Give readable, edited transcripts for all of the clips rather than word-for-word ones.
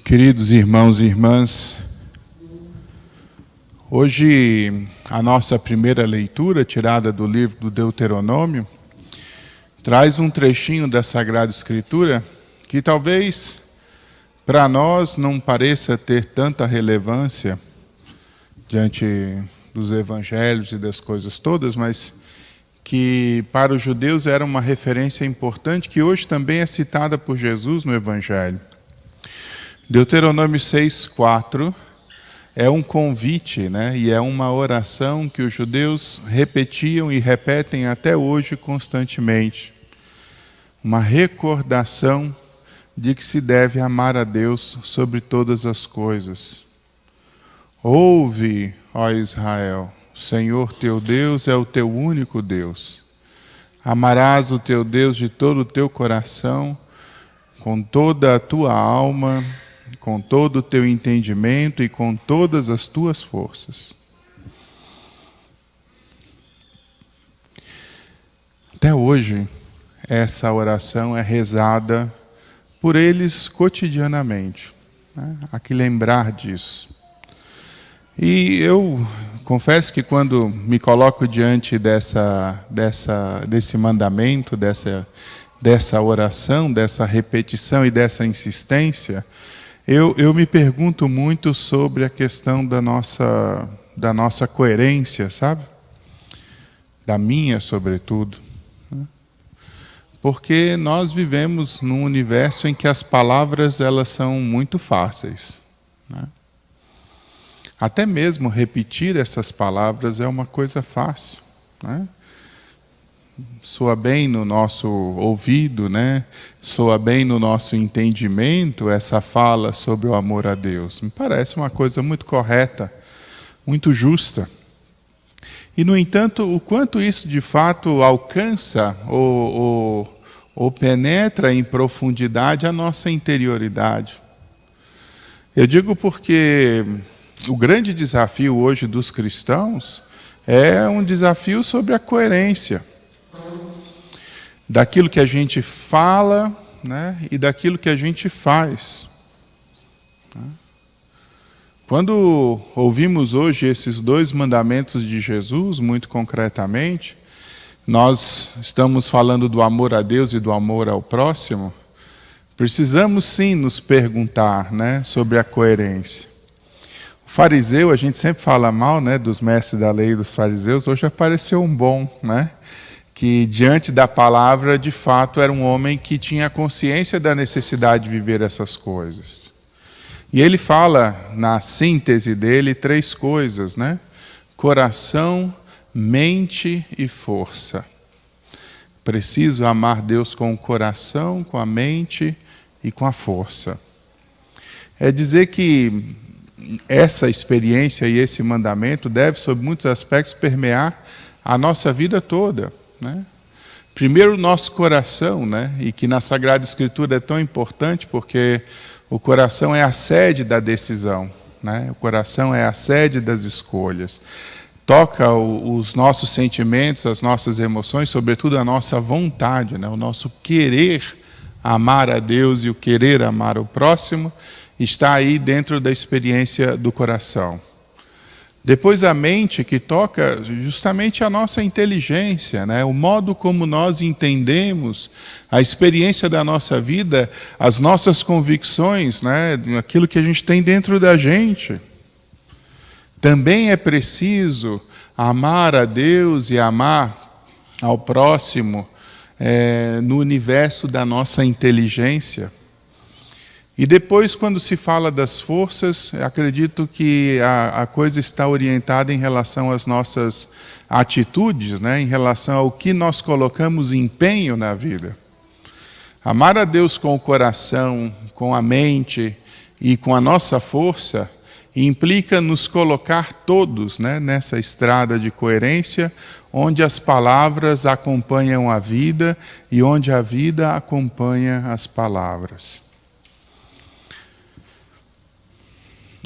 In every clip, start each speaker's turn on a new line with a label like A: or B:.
A: Queridos irmãos e irmãs, hoje a nossa primeira leitura, tirada do livro do Deuteronômio, traz um trechinho da Sagrada Escritura que talvez para nós não pareça ter tanta relevância diante dos evangelhos e das coisas todas, mas que para os judeus era uma referência importante, que hoje também é citada por Jesus no evangelho. Deuteronômio 6:4 é um convite, e é uma oração que os judeus repetiam e repetem até hoje constantemente. Uma recordação de que se deve amar a Deus sobre todas as coisas. Ouve, ó Israel, o Senhor teu Deus é o teu único Deus. Amarás o teu Deus de todo o teu coração, com toda a tua alma, com todo o teu entendimento e com todas as tuas forças. Até hoje, essa oração é rezada por eles cotidianamente. Há que lembrar disso. E eu confesso que quando me coloco diante desse mandamento, dessa oração, dessa repetição e dessa insistência, eu me pergunto muito sobre a questão da nossa coerência, sabe? Da minha, sobretudo. Porque nós vivemos num universo em que as palavras elas são muito fáceis. Até mesmo repetir essas palavras é uma coisa fácil. Soa bem no nosso ouvido, soa bem no nosso entendimento essa fala sobre o amor a Deus. Me parece uma coisa muito correta, muito justa. E, no entanto, o quanto isso de fato alcança ou penetra em profundidade a nossa interioridade. Eu digo porque o grande desafio hoje dos cristãos é um desafio sobre a coerência daquilo que a gente fala, e daquilo que a gente faz. Quando ouvimos hoje esses dois mandamentos de Jesus, muito concretamente, nós estamos falando do amor a Deus e do amor ao próximo, precisamos sim nos perguntar sobre a coerência. O fariseu, a gente sempre fala mal dos mestres da lei e dos fariseus, hoje apareceu um bom, que diante da palavra, de fato, era um homem que tinha consciência da necessidade de viver essas coisas. E ele fala, na síntese dele, 3 coisas, Coração, mente e força. Preciso amar Deus com o coração, com a mente e com a força. É dizer que essa experiência e esse mandamento deve, sob muitos aspectos, permear a nossa vida toda. Primeiro o nosso coração, e que na Sagrada Escritura é tão importante porque o coração é a sede da decisão, o coração é a sede das escolhas. Toca os nossos sentimentos, as nossas emoções, sobretudo a nossa vontade, o nosso querer amar a Deus e o querer amar o próximo, está aí dentro da experiência do coração. Depois a mente, que toca justamente a nossa inteligência, o modo como nós entendemos a experiência da nossa vida, as nossas convicções, aquilo que a gente tem dentro da gente. Também é preciso amar a Deus e amar ao próximo no universo da nossa inteligência. E depois, quando se fala das forças, acredito que a coisa está orientada em relação às nossas atitudes, em relação ao que nós colocamos empenho na vida. Amar a Deus com o coração, com a mente e com a nossa força implica nos colocar todos nessa estrada de coerência, onde as palavras acompanham a vida e onde a vida acompanha as palavras.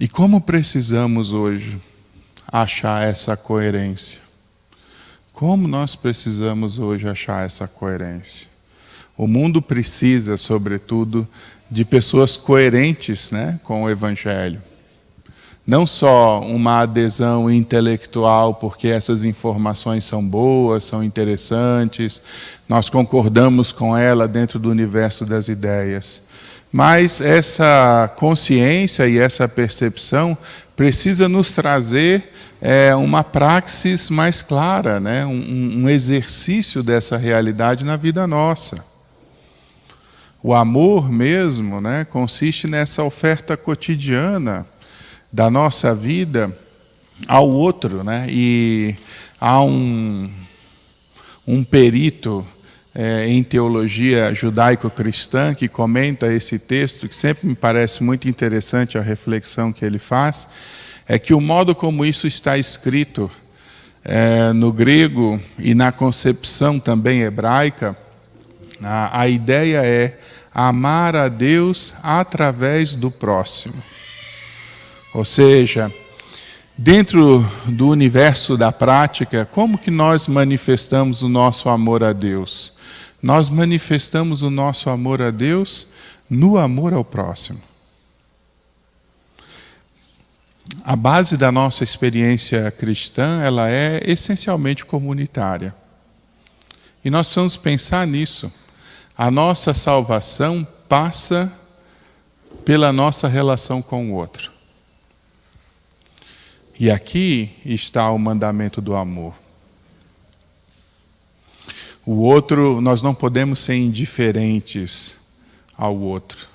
A: E como precisamos hoje achar essa coerência? Como nós precisamos hoje achar essa coerência? O mundo precisa, sobretudo, de pessoas coerentes, né, com o Evangelho. Não só uma adesão intelectual, porque essas informações são boas, são interessantes, nós concordamos com ela dentro do universo das ideias. Mas essa consciência e essa percepção precisa nos trazer uma praxis mais clara, né? Um exercício dessa realidade na vida nossa. O amor mesmo, né, consiste nessa oferta cotidiana da nossa vida ao outro, né? E há um perito em teologia judaico-cristã que comenta esse texto, que sempre me parece muito interessante a reflexão que ele faz, é que o modo como isso está escrito no grego e na concepção também hebraica, a ideia é amar a Deus através do próximo. Ou seja, dentro do universo da prática, como que nós manifestamos o nosso amor a Deus? Nós manifestamos o nosso amor a Deus no amor ao próximo. A base da nossa experiência cristã, ela é essencialmente comunitária. E nós precisamos pensar nisso. A nossa salvação passa pela nossa relação com o outro. E aqui está o mandamento do amor. O outro, nós não podemos ser indiferentes ao outro.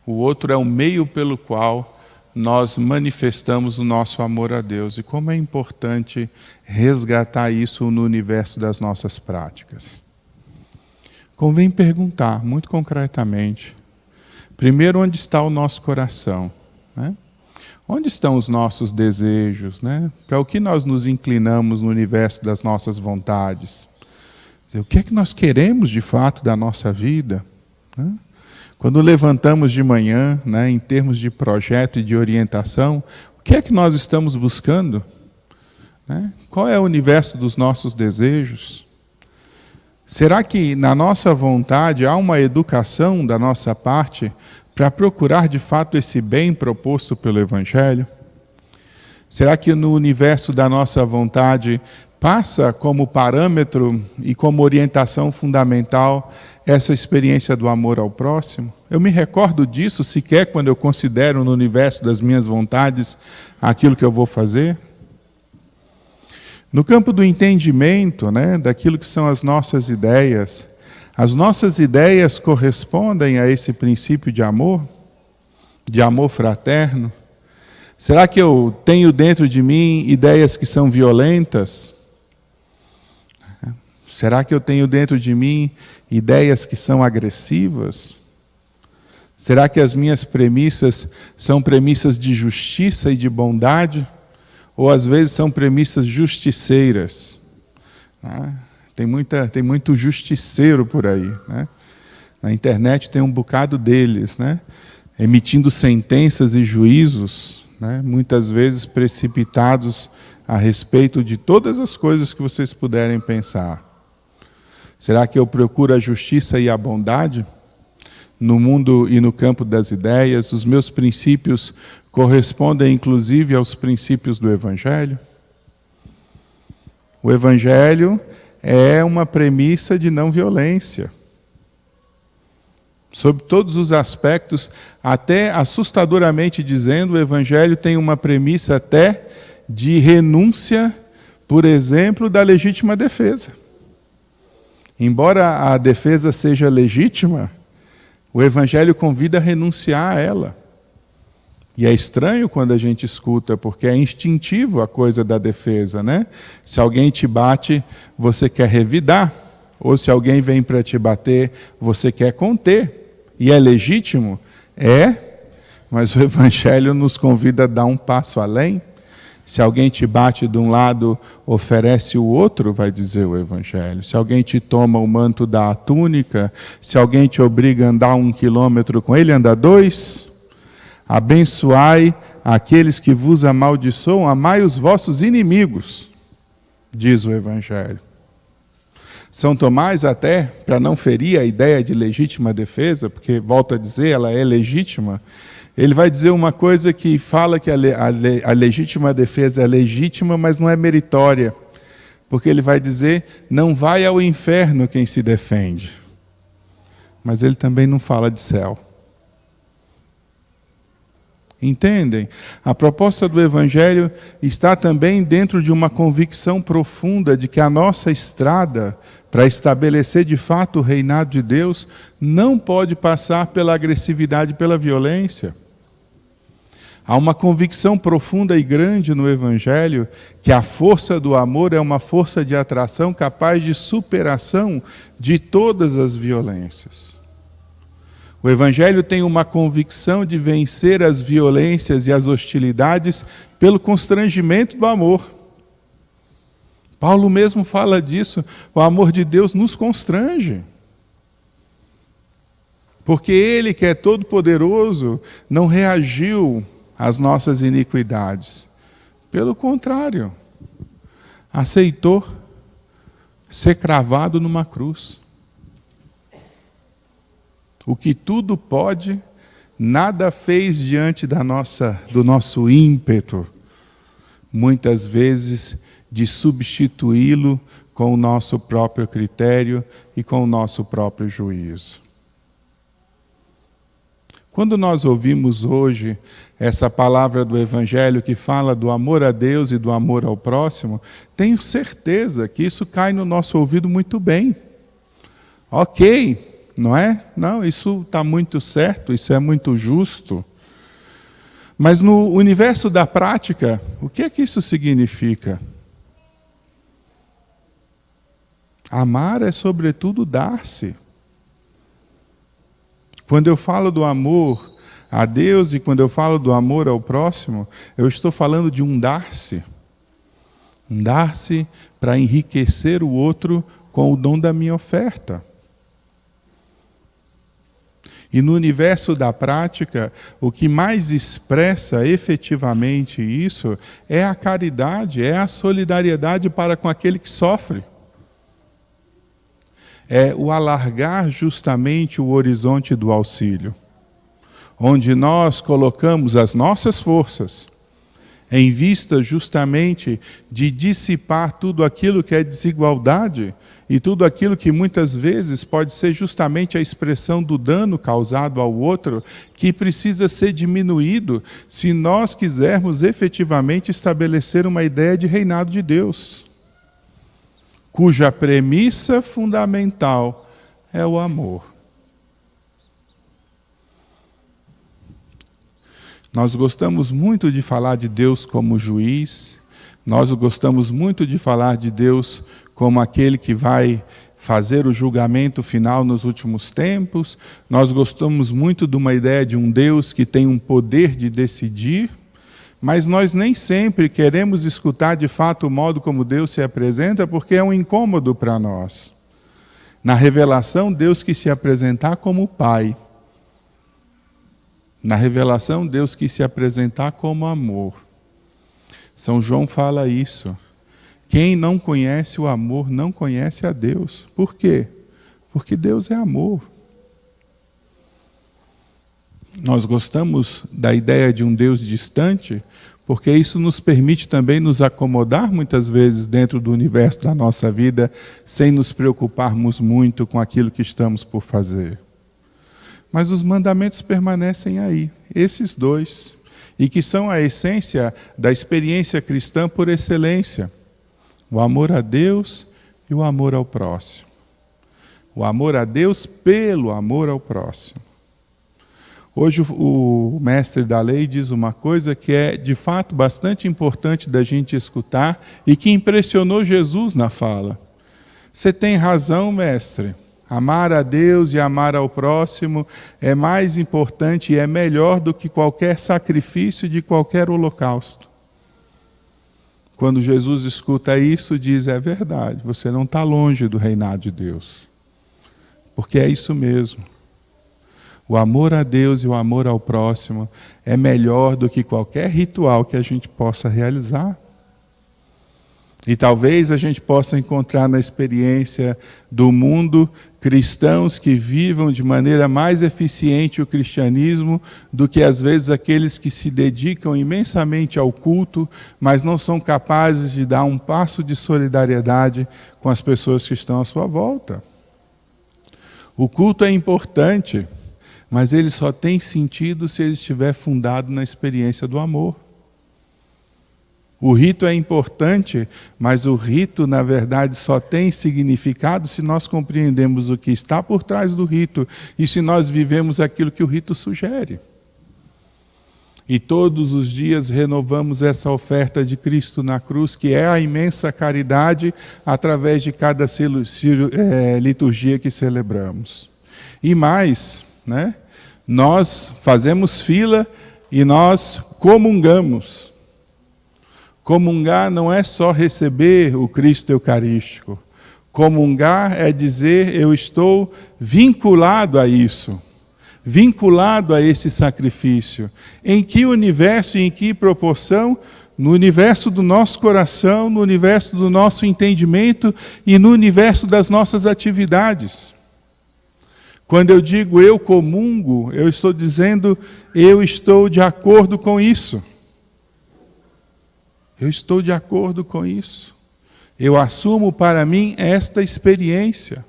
A: O outro é o meio pelo qual nós manifestamos o nosso amor a Deus. E como é importante resgatar isso no universo das nossas práticas. Convém perguntar, muito concretamente, primeiro, onde está o nosso coração, né? Onde estão os nossos desejos, né? Para o que nós nos inclinamos no universo das nossas vontades? O que é que nós queremos de fato da nossa vida, né? Quando levantamos de manhã, né, em termos de projeto e de orientação, o que é que nós estamos buscando, né? Qual é o universo dos nossos desejos? Será que na nossa vontade há uma educação da nossa parte para procurar de fato esse bem proposto pelo Evangelho? Será que no universo da nossa vontade passa como parâmetro e como orientação fundamental essa experiência do amor ao próximo? Eu me recordo disso sequer quando eu considero no universo das minhas vontades aquilo que eu vou fazer? No campo do entendimento, né, daquilo que são as nossas ideias correspondem a esse princípio de amor fraterno? Será que eu tenho dentro de mim ideias que são violentas? Será que eu tenho dentro de mim ideias que são agressivas? Será que as minhas premissas são premissas de justiça e de bondade? Ou às vezes são premissas justiceiras? Tem muito justiceiro por aí, né? Na internet tem um bocado deles, né? Emitindo sentenças e juízos, né? Muitas vezes precipitados a respeito de todas as coisas que vocês puderem pensar. Será que eu procuro a justiça e a bondade no mundo e no campo das ideias? Os meus princípios correspondem inclusive aos princípios do Evangelho? O Evangelho é uma premissa de não violência. Sob todos os aspectos, até assustadoramente dizendo, o Evangelho tem uma premissa até de renúncia, por exemplo, da legítima defesa. Embora a defesa seja legítima, o Evangelho convida a renunciar a ela. E é estranho quando a gente escuta, porque é instintivo a coisa da defesa, né? Se alguém te bate, você quer revidar. Ou se alguém vem para te bater, você quer conter. E é legítimo? É, mas o Evangelho nos convida a dar um passo além. Se alguém te bate de um lado, oferece o outro, vai dizer o Evangelho. Se alguém te toma o manto da túnica, se alguém te obriga a andar 1 quilômetro com ele, anda 2. Abençoai aqueles que vos amaldiçoam, amai os vossos inimigos, diz o Evangelho. São Tomás, até, para não ferir a ideia de legítima defesa, porque, volto a dizer, ela é legítima, ele vai dizer uma coisa que fala que a legítima defesa é legítima, mas não é meritória. Porque ele vai dizer, não vai ao inferno quem se defende. Mas ele também não fala de céu. Entendem? A proposta do Evangelho está também dentro de uma convicção profunda de que a nossa estrada para estabelecer de fato o reinado de Deus não pode passar pela agressividade e pela violência. Há uma convicção profunda e grande no Evangelho que a força do amor é uma força de atração capaz de superação de todas as violências. O Evangelho tem uma convicção de vencer as violências e as hostilidades pelo constrangimento do amor. Paulo mesmo fala disso, o amor de Deus nos constrange. Porque Ele, que é todo-poderoso, não reagiu às nossas iniquidades. Pelo contrário, aceitou ser cravado numa cruz. O que tudo pode, nada fez diante do nosso ímpeto, muitas vezes de substituí-lo com o nosso próprio critério e com o nosso próprio juízo. Quando nós ouvimos hoje essa palavra do Evangelho que fala do amor a Deus e do amor ao próximo, tenho certeza que isso cai no nosso ouvido muito bem. Ok, não é? Não, isso está muito certo, isso é muito justo. Mas no universo da prática, o que é que isso significa? Amar é, sobretudo, dar-se. Quando eu falo do amor a Deus e quando eu falo do amor ao próximo, eu estou falando de um dar-se. Um dar-se para enriquecer o outro com o dom da minha oferta. E no universo da prática, o que mais expressa efetivamente isso é a caridade, é a solidariedade para com aquele que sofre. É o alargar justamente o horizonte do auxílio, onde nós colocamos as nossas forças em vista justamente de dissipar tudo aquilo que é desigualdade e tudo aquilo que muitas vezes pode ser justamente a expressão do dano causado ao outro, que precisa ser diminuído se nós quisermos efetivamente estabelecer uma ideia de reinado de Deus, cuja premissa fundamental é o amor. Nós gostamos muito de falar de Deus como juiz, nós gostamos muito de falar de Deus como aquele que vai fazer o julgamento final nos últimos tempos, nós gostamos muito de uma ideia de um Deus que tem um poder de decidir, mas nós nem sempre queremos escutar de fato o modo como Deus se apresenta, porque é um incômodo para nós. Na revelação, Deus quis se apresentar como Pai. Na revelação, Deus quis se apresentar como amor. São João fala isso. Quem não conhece o amor não conhece a Deus. Por quê? Porque Deus é amor. Nós gostamos da ideia de um Deus distante, porque isso nos permite também nos acomodar muitas vezes dentro do universo da nossa vida, sem nos preocuparmos muito com aquilo que estamos por fazer. Mas os mandamentos permanecem aí, esses dois, e que são a essência da experiência cristã por excelência. O amor a Deus e o amor ao próximo. O amor a Deus pelo amor ao próximo. Hoje o mestre da lei diz uma coisa que é de fato bastante importante da gente escutar e que impressionou Jesus na fala. Você tem razão, mestre. Amar a Deus e amar ao próximo é mais importante e é melhor do que qualquer sacrifício de qualquer holocausto. Quando Jesus escuta isso, diz, é verdade, você não está longe do reinado de Deus. Porque é isso mesmo. O amor a Deus e o amor ao próximo é melhor do que qualquer ritual que a gente possa realizar. E talvez a gente possa encontrar na experiência do mundo cristãos que vivam de maneira mais eficiente o cristianismo do que às vezes aqueles que se dedicam imensamente ao culto, mas não são capazes de dar um passo de solidariedade com as pessoas que estão à sua volta. O culto é importante, mas ele só tem sentido se ele estiver fundado na experiência do amor. O rito é importante, mas o rito, na verdade, só tem significado se nós compreendemos o que está por trás do rito e se nós vivemos aquilo que o rito sugere. E todos os dias renovamos essa oferta de Cristo na cruz, que é a imensa caridade através de cada liturgia que celebramos. E mais, né? Nós fazemos fila e nós comungamos. Comungar não é só receber o Cristo Eucarístico. Comungar é dizer, eu estou vinculado a isso, vinculado a esse sacrifício. Em que universo e em que proporção? No universo do nosso coração, no universo do nosso entendimento e no universo das nossas atividades. Quando eu digo eu comungo, eu estou dizendo eu estou de acordo com isso. Eu estou de acordo com isso. Eu assumo para mim esta experiência,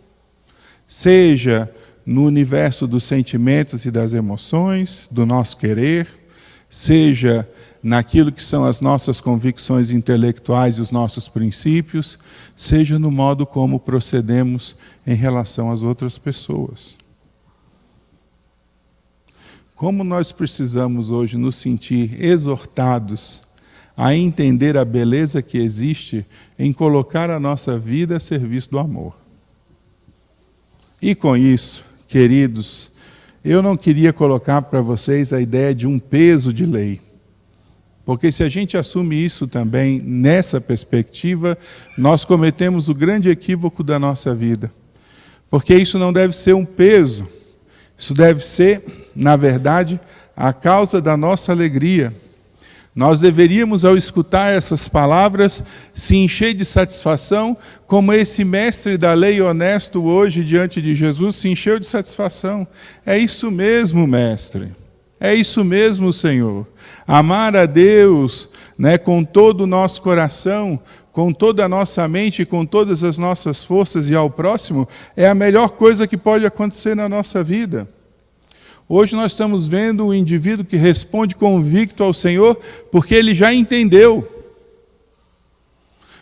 A: seja no universo dos sentimentos e das emoções, do nosso querer, seja naquilo que são as nossas convicções intelectuais e os nossos princípios, seja no modo como procedemos em relação às outras pessoas. Como nós precisamos hoje nos sentir exortados a entender a beleza que existe em colocar a nossa vida a serviço do amor. E com isso, queridos, eu não queria colocar para vocês a ideia de um peso de lei. Porque se a gente assume isso também nessa perspectiva, nós cometemos o grande equívoco da nossa vida. Porque isso não deve ser um peso. Isso deve ser, na verdade, a causa da nossa alegria. Nós deveríamos, ao escutar essas palavras, se encher de satisfação, como esse mestre da lei honesto hoje diante de Jesus se encheu de satisfação. É isso mesmo, mestre. É isso mesmo, Senhor. Amar a Deus, né, com todo o nosso coração, com toda a nossa mente, com todas as nossas forças e ao próximo, é a melhor coisa que pode acontecer na nossa vida. Hoje nós estamos vendo um indivíduo que responde convicto ao Senhor porque ele já entendeu.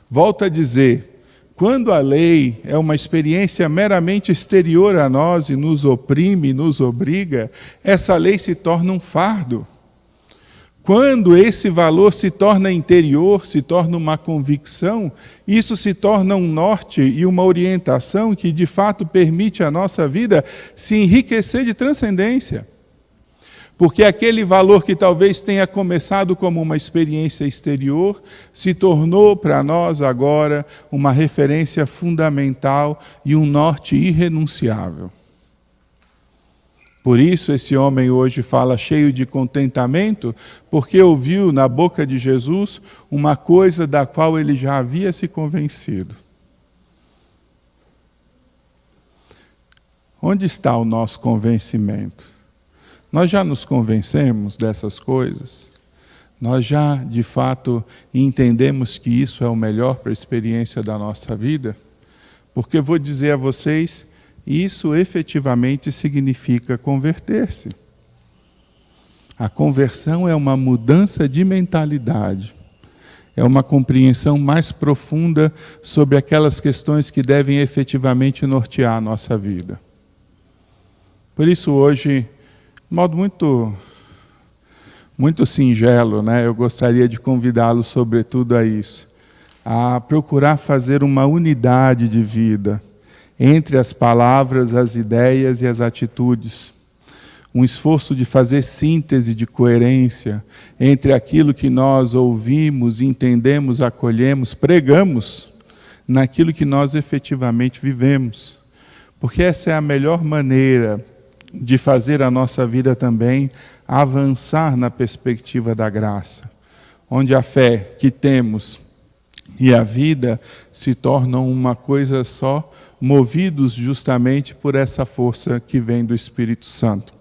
A: Volto a dizer, quando a lei é uma experiência meramente exterior a nós e nos oprime, nos obriga, essa lei se torna um fardo. Quando esse valor se torna interior, se torna uma convicção, isso se torna um norte e uma orientação que de fato permite à nossa vida se enriquecer de transcendência. Porque aquele valor que talvez tenha começado como uma experiência exterior, se tornou para nós agora uma referência fundamental e um norte irrenunciável. Por isso esse homem hoje fala cheio de contentamento, porque ouviu na boca de Jesus uma coisa da qual ele já havia se convencido. Onde está o nosso convencimento? Nós já nos convencemos dessas coisas? Nós já, de fato, entendemos que isso é o melhor para a experiência da nossa vida? Porque vou dizer a vocês, isso efetivamente significa converter-se. A conversão é uma mudança de mentalidade. É uma compreensão mais profunda sobre aquelas questões que devem efetivamente nortear a nossa vida. Por isso hoje, de modo muito singelo, né, eu gostaria de convidá-lo sobretudo a isso, a procurar fazer uma unidade de vida entre as palavras, as ideias e as atitudes. Um esforço de fazer síntese de coerência entre aquilo que nós ouvimos, entendemos, acolhemos, pregamos, naquilo que nós efetivamente vivemos. Porque essa é a melhor maneira de fazer a nossa vida também avançar na perspectiva da graça, onde a fé que temos e a vida se tornam uma coisa só, movidos justamente por essa força que vem do Espírito Santo.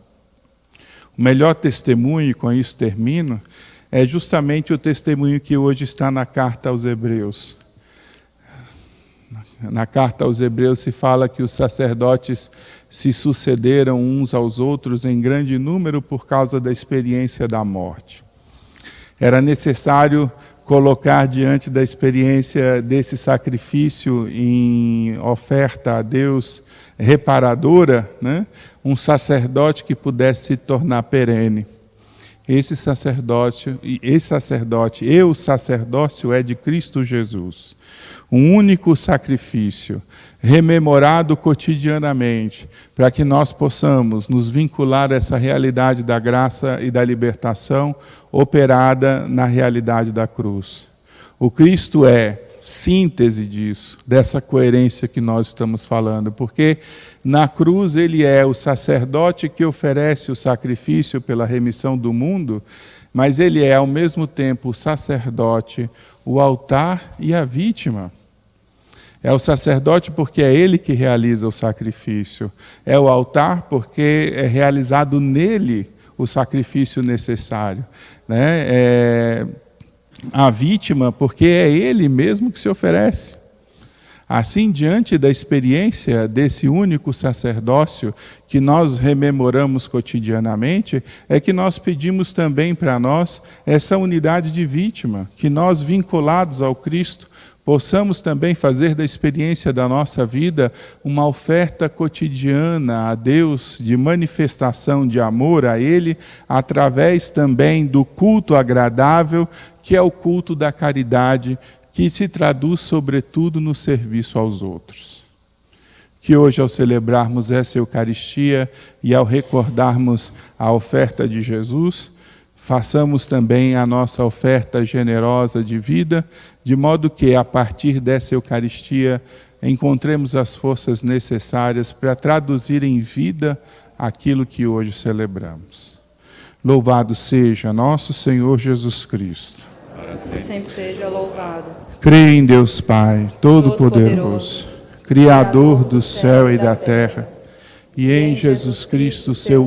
A: O melhor testemunho, e com isso termino, é justamente o testemunho que hoje está na carta aos Hebreus. Na carta aos Hebreus se fala que os sacerdotes se sucederam uns aos outros em grande número por causa da experiência da morte. Era necessário colocar diante da experiência desse sacrifício em oferta a Deus reparadora, né? Um sacerdote que pudesse se tornar perene. Esse sacerdócio e o sacerdócio é de Cristo Jesus. Um único sacrifício, rememorado cotidianamente, para que nós possamos nos vincular a essa realidade da graça e da libertação operada na realidade da cruz. O Cristo é síntese disso, dessa coerência que nós estamos falando, porque na cruz ele é o sacerdote que oferece o sacrifício pela remissão do mundo, mas ele é ao mesmo tempo o sacerdote, o altar e a vítima. É o sacerdote porque é ele que realiza o sacrifício. É o altar porque é realizado nele o sacrifício necessário. Né? A vítima porque é ele mesmo que se oferece. Assim, diante da experiência desse único sacerdócio que nós rememoramos cotidianamente, é que nós pedimos também para nós essa unidade de vítima, que nós, vinculados ao Cristo, possamos também fazer da experiência da nossa vida uma oferta cotidiana a Deus, de manifestação de amor a Ele, através também do culto agradável, que é o culto da caridade, que se traduz sobretudo no serviço aos outros. Que hoje, ao celebrarmos essa Eucaristia e ao recordarmos a oferta de Jesus, façamos também a nossa oferta generosa de vida, de modo que, a partir dessa Eucaristia, encontremos as forças necessárias para traduzir em vida aquilo que hoje celebramos. Louvado seja nosso Senhor Jesus Cristo.
B: Sempre seja louvado.
A: Creio em Deus Pai, Todo-Poderoso, Criador do céu e da terra, e em Jesus Cristo, seu